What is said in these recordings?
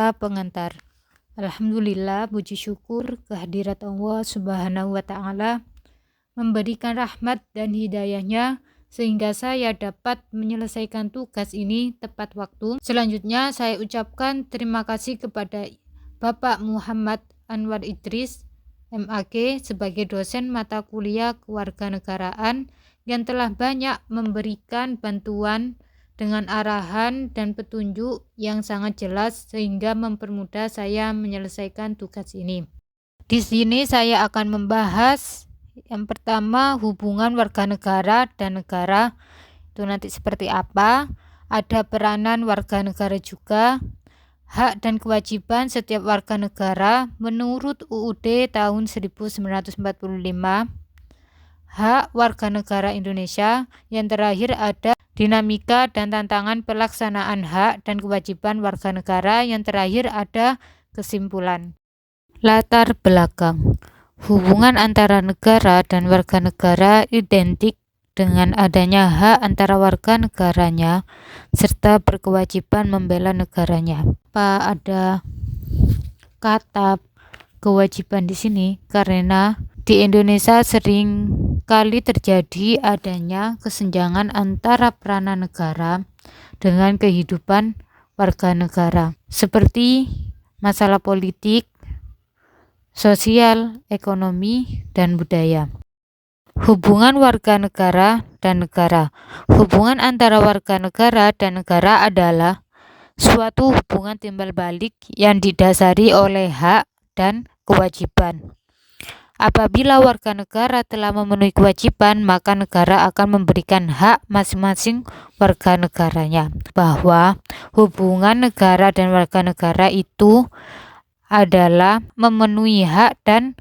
Doa pengantar. Alhamdulillah, puji syukur kehadirat Allah Subhanahu wa Ta'ala memberikan rahmat dan hidayahnya sehingga saya dapat menyelesaikan tugas ini tepat waktu. Selanjutnya saya ucapkan terima kasih kepada Bapak Muhammad Anwar Idris MAG sebagai dosen mata kuliah kewarganegaraan yang telah banyak memberikan bantuan dengan arahan dan petunjuk yang sangat jelas sehingga mempermudah saya menyelesaikan tugas ini. Di sini saya akan membahas yang pertama, hubungan warga negara dan negara itu nanti seperti apa, ada peranan warga negara juga, hak dan kewajiban setiap warga negara menurut UUD tahun 1945, hak warga negara Indonesia, yang terakhir ada dinamika dan tantangan pelaksanaan hak dan kewajiban warga negara, yang terakhir ada kesimpulan. Latar belakang. Hubungan antara negara dan warga negara identik dengan adanya hak antara warga negaranya serta berkewajiban membela negaranya. Apa ada kata kewajiban di sini? Karena di Indonesia sering kali terjadi adanya kesenjangan antara peranan negara dengan kehidupan warga negara, seperti masalah politik, sosial, ekonomi, dan budaya. Hubungan warga negara dan negara. Hubungan antara warga negara dan negara adalah suatu hubungan timbal balik yang didasari oleh hak dan kewajiban. Apabila warga negara telah memenuhi kewajiban, maka negara akan memberikan hak masing-masing warga negaranya. Bahwa hubungan negara dan warga negara itu adalah memenuhi hak dan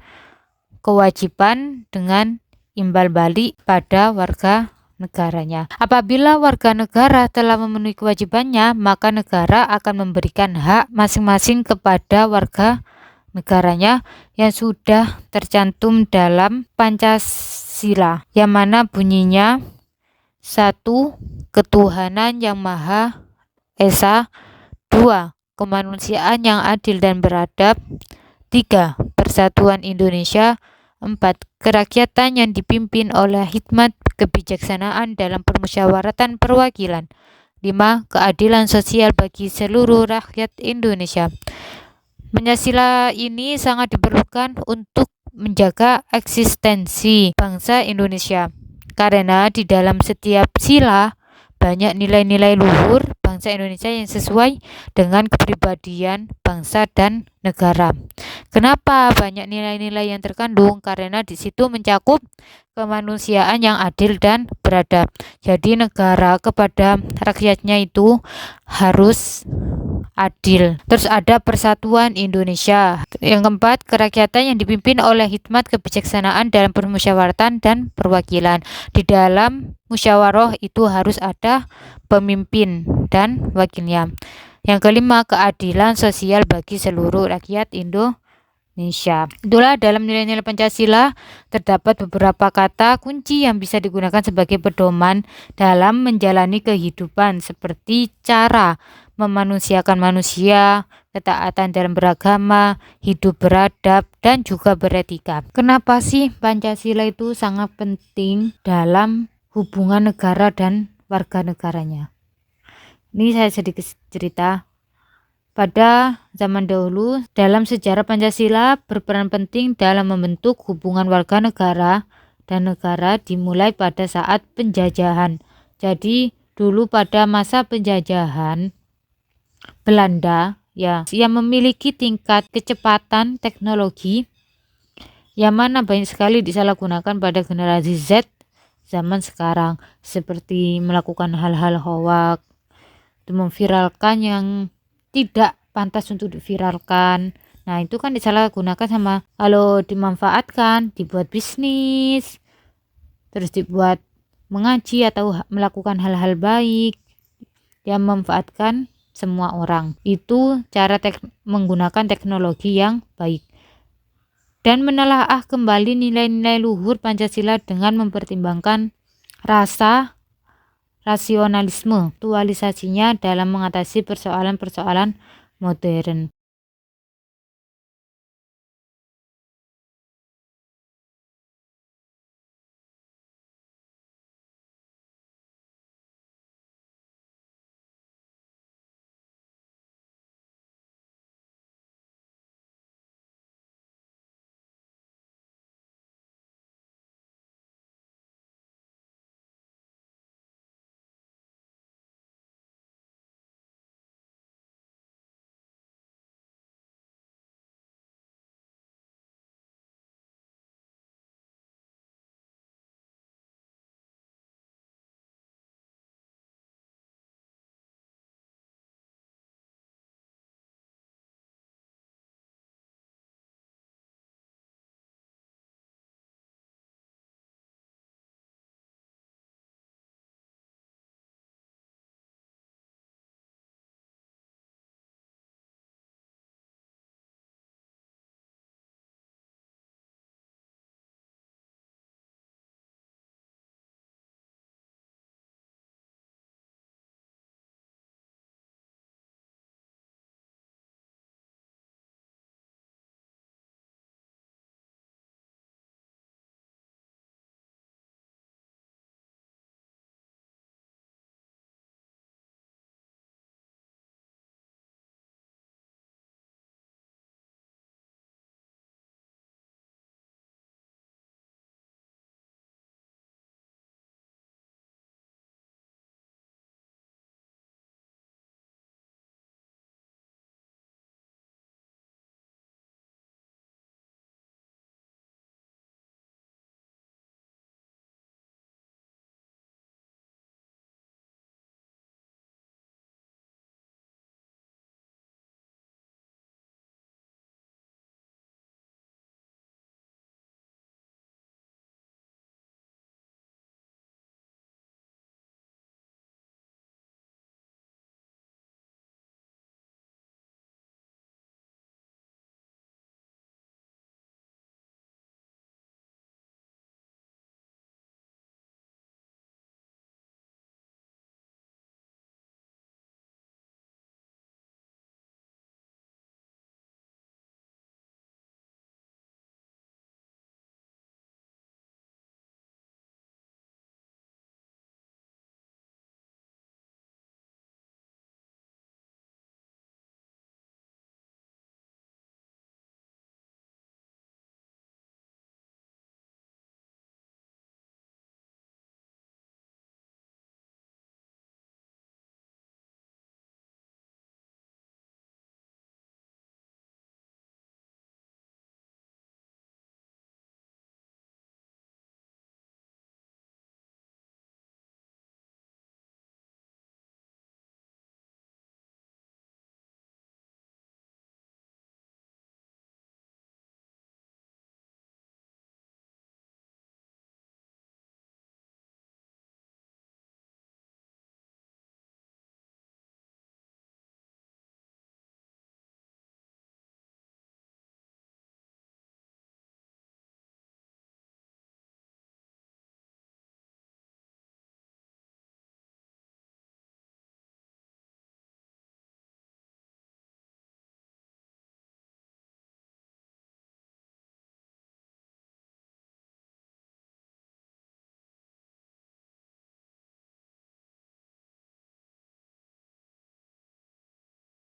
kewajiban dengan imbal balik pada warga negaranya. Apabila warga negara telah memenuhi kewajibannya, maka negara akan memberikan hak masing-masing kepada warga negaranya yang sudah tercantum dalam Pancasila, yang mana bunyinya 1. Ketuhanan yang Maha Esa. 2. Kemanusiaan yang adil dan beradab. 3. Persatuan Indonesia. 4. Kerakyatan yang dipimpin oleh hikmat kebijaksanaan dalam permusyawaratan perwakilan. 5. Keadilan sosial bagi seluruh rakyat Indonesia. Pancasila ini sangat diperlukan untuk menjaga eksistensi bangsa Indonesia, karena di dalam setiap sila banyak nilai-nilai luhur bangsa Indonesia yang sesuai dengan kepribadian bangsa dan negara. Kenapa banyak nilai-nilai yang terkandung? Karena di situ mencakup kemanusiaan yang adil dan beradab. Jadi negara kepada rakyatnya itu harus adil. Terus ada persatuan Indonesia. Yang keempat, kerakyatan yang dipimpin oleh hikmat kebijaksanaan dalam permusyawaratan dan perwakilan. Di dalam musyawarah itu harus ada pemimpin dan wakilnya. Yang kelima, keadilan sosial bagi seluruh rakyat Indonesia. Itulah dalam nilai-nilai Pancasila terdapat beberapa kata kunci yang bisa digunakan sebagai pedoman dalam menjalani kehidupan, seperti cara memanusiakan manusia, ketaatan dalam beragama, hidup beradab, dan juga beretika. Kenapa sih Pancasila itu sangat penting dalam hubungan negara dan warga negaranya? Ini saya sedikit cerita. Pada zaman dahulu, dalam sejarah Pancasila berperan penting dalam membentuk hubungan warga negara dan negara dimulai pada saat penjajahan. Jadi dulu pada masa penjajahan Belanda yang memiliki tingkat kecepatan teknologi yang mana banyak sekali disalahgunakan pada generasi Z zaman sekarang, seperti melakukan hal-hal hoax, memviralkan yang tidak pantas untuk diviralkan. Nah, itu kan disalahgunakan sama, kalau dimanfaatkan dibuat bisnis, terus dibuat mengaji atau melakukan hal-hal baik yang memanfaatkan semua orang. Itu cara menggunakan teknologi yang baik. Dan menelaah kembali nilai-nilai luhur Pancasila dengan mempertimbangkan rasionalisme, aktualisasinya dalam mengatasi persoalan-persoalan modern.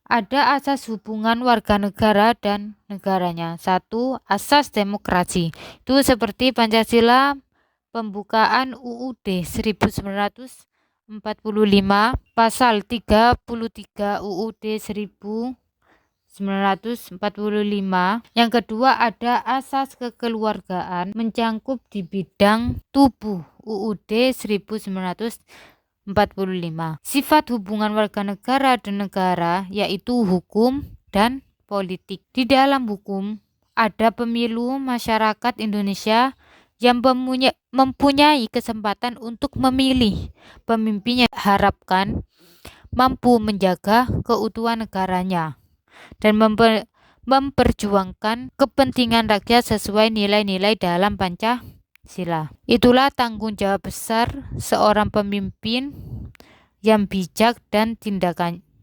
Ada asas hubungan warga negara dan negaranya. 1. Asas demokrasi. Itu seperti Pancasila, pembukaan UUD 1945, pasal 33 UUD 1945. Yang kedua ada asas kekeluargaan mencangkup di bidang tubuh UUD 1945. Sifat hubungan warga negara dan negara yaitu hukum dan politik. Di dalam hukum ada pemilu masyarakat Indonesia yang mempunyai kesempatan untuk memilih pemimpinnya, harapkan mampu menjaga keutuhan negaranya dan memperjuangkan kepentingan rakyat sesuai nilai-nilai dalam Pancasila. Itulah tanggung jawab besar seorang pemimpin yang bijak dan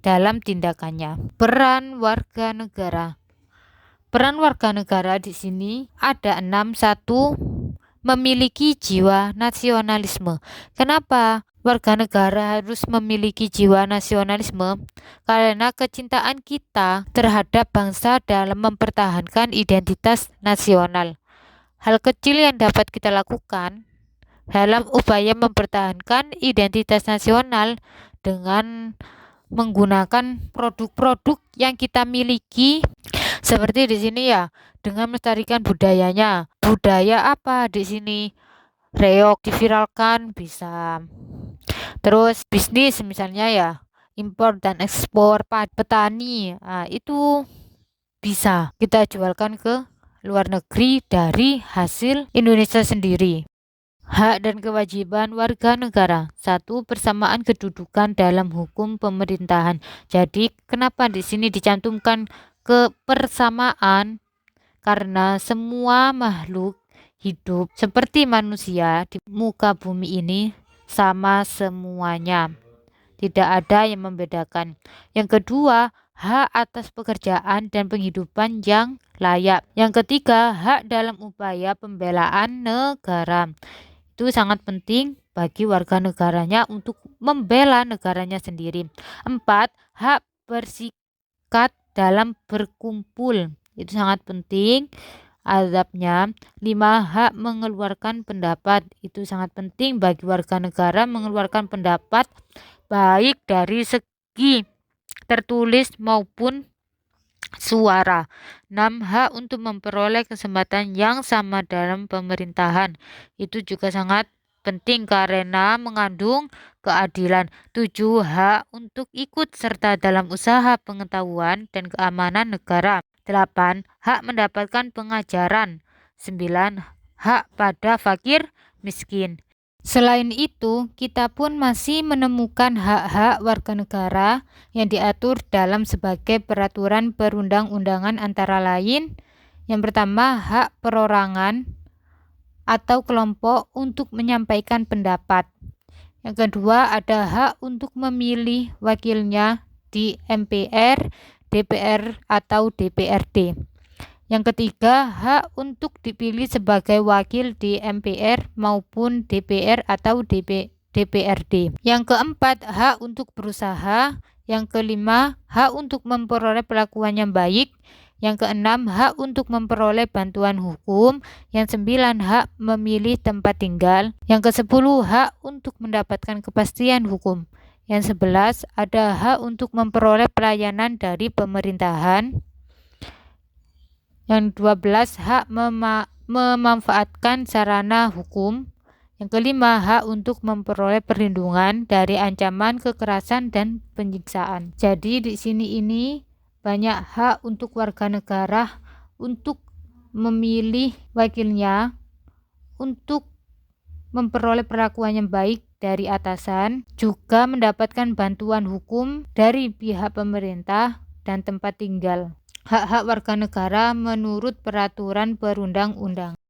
dalam tindakannya. Peran warga negara. Peran warga negara di sini ada 6. 1. Memiliki jiwa nasionalisme. Kenapa warga negara harus memiliki jiwa nasionalisme? Karena kecintaan kita terhadap bangsa dalam mempertahankan identitas nasional. Hal kecil yang dapat kita lakukan dalam upaya mempertahankan identitas nasional dengan menggunakan produk-produk yang kita miliki, seperti di sini ya, dengan melestarikan budayanya. Budaya apa di sini? Reog diviralkan bisa. Terus bisnis misalnya ya, impor dan ekspor petani, itu bisa kita jualkan ke luar negeri dari hasil Indonesia sendiri. Hak dan kewajiban warga negara. 1. Persamaan kedudukan dalam hukum pemerintahan. Jadi kenapa di sini dicantumkan kebersamaan? Karena semua makhluk hidup seperti manusia di muka bumi ini sama semuanya. Tidak ada yang membedakan. Yang kedua, hak atas pekerjaan dan penghidupan yang layak. Yang ketiga, hak dalam upaya pembelaan negara. Itu sangat penting bagi warga negaranya untuk membela negaranya sendiri. 4. Hak bersikat dalam berkumpul. Itu sangat penting adabnya. 5. Hak mengeluarkan pendapat. Itu sangat penting bagi warga negara mengeluarkan pendapat baik dari segi tertulis maupun suara. 6. Hak untuk memperoleh kesempatan yang sama dalam pemerintahan. Itu juga sangat penting karena mengandung keadilan. 7. Hak untuk ikut serta dalam usaha pengetahuan dan keamanan negara. 8. Hak mendapatkan pengajaran. 9. Hak pada fakir miskin. Selain itu, kita pun masih menemukan hak-hak warga negara yang diatur dalam sebagai peraturan perundang-undangan, antara lain, yang pertama, hak perorangan atau kelompok untuk menyampaikan pendapat. Yang kedua, ada hak untuk memilih wakilnya di MPR, DPR atau DPRD. Yang ketiga, hak untuk dipilih sebagai wakil di MPR maupun DPR atau DPRD. Yang keempat, hak untuk berusaha. Yang kelima, hak untuk memperoleh perlakuan yang baik. Yang keenam, hak untuk memperoleh bantuan hukum. Yang 9, hak memilih tempat tinggal. Yang ke-10, hak untuk mendapatkan kepastian hukum. Yang 11, ada hak untuk memperoleh pelayanan dari pemerintahan. Yang 12, hak memanfaatkan sarana hukum. Yang kelima, hak untuk memperoleh perlindungan dari ancaman kekerasan dan penyiksaan. Jadi di sini ini banyak hak untuk warga negara untuk memilih wakilnya, untuk memperoleh perlakuan yang baik dari atasan, juga mendapatkan bantuan hukum dari pihak pemerintah dan tempat tinggal. Hak-hak warga negara menurut peraturan perundang-undangan.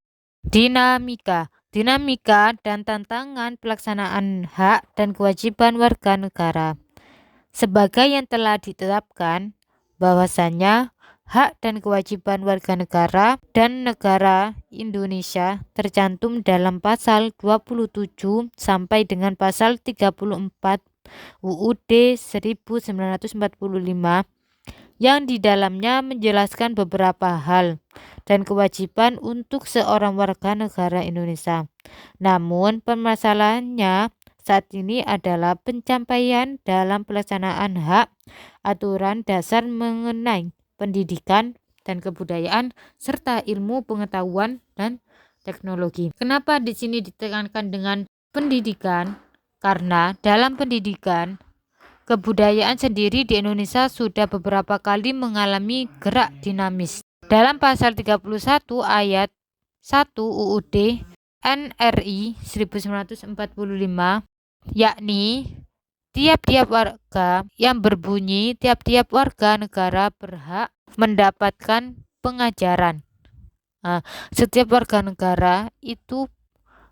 Dinamika dan tantangan pelaksanaan hak dan kewajiban warga negara. Sebagai yang telah ditetapkan bahwasannya hak dan kewajiban warga negara dan negara Indonesia tercantum dalam pasal 27 sampai dengan pasal 34 UUD 1945 yang di dalamnya menjelaskan beberapa hal dan kewajiban untuk seorang warga negara Indonesia. Namun permasalahannya saat ini adalah pencapaian dalam pelaksanaan hak aturan dasar mengenai pendidikan dan kebudayaan serta ilmu pengetahuan dan teknologi. Kenapa di sini ditekankan dengan pendidikan? Karena dalam pendidikan kebudayaan sendiri di Indonesia sudah beberapa kali mengalami gerak dinamis. Dalam pasal 31 ayat 1 UUD NRI 1945, yakni tiap-tiap warga yang berbunyi tiap-tiap warga negara berhak mendapatkan pengajaran. Setiap warga negara itu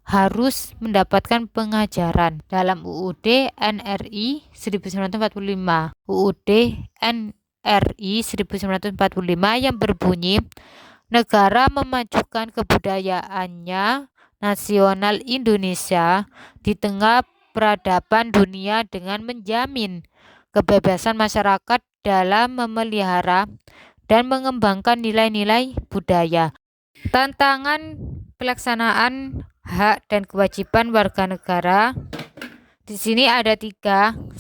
harus mendapatkan pengajaran dalam UUD NRI 1945. UUD NRI 1945 yang berbunyi, negara memajukan kebudayaannya nasional Indonesia di tengah peradaban dunia dengan menjamin kebebasan masyarakat dalam memelihara dan mengembangkan nilai-nilai budaya. Tantangan pelaksanaan hak dan kewajiban warga negara di sini ada 3. 1.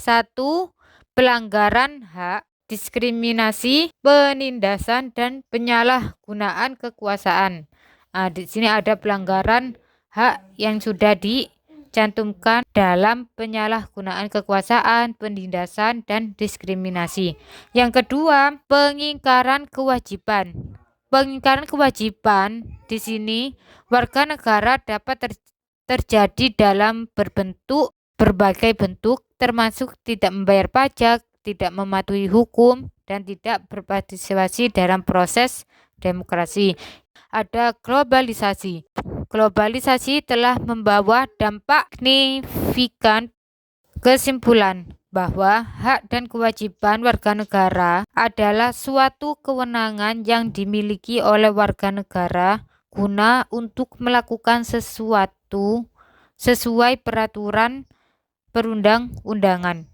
Pelanggaran hak, diskriminasi, penindasan, dan penyalahgunaan kekuasaan. Di sini ada pelanggaran hak yang sudah dicantumkan dalam penyalahgunaan kekuasaan, penindasan, dan diskriminasi. Yang kedua, pengingkaran kewajiban. Pengingkaran kewajiban di sini warga negara dapat terjadi dalam berbagai bentuk, termasuk tidak membayar pajak, tidak mematuhi hukum, dan tidak berpartisipasi dalam proses demokrasi. Ada globalisasi. Globalisasi telah membawa dampak signifikan. Kesimpulan bahwa hak dan kewajiban warga negara adalah suatu kewenangan yang dimiliki oleh warga negara guna untuk melakukan sesuatu sesuai peraturan perundang-undangan.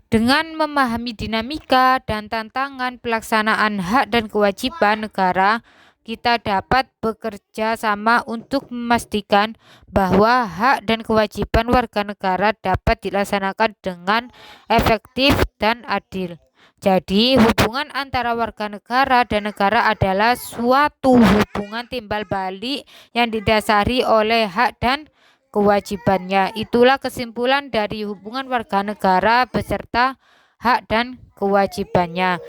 Dengan memahami dinamika dan tantangan pelaksanaan hak dan kewajiban negara, kita dapat bekerja sama untuk memastikan bahwa hak dan kewajiban warga negara dapat dilaksanakan dengan efektif dan adil. Jadi, hubungan antara warga negara dan negara adalah suatu hubungan timbal balik yang didasari oleh hak dan kewajibannya. Itulah kesimpulan dari hubungan warga negara beserta hak dan kewajibannya.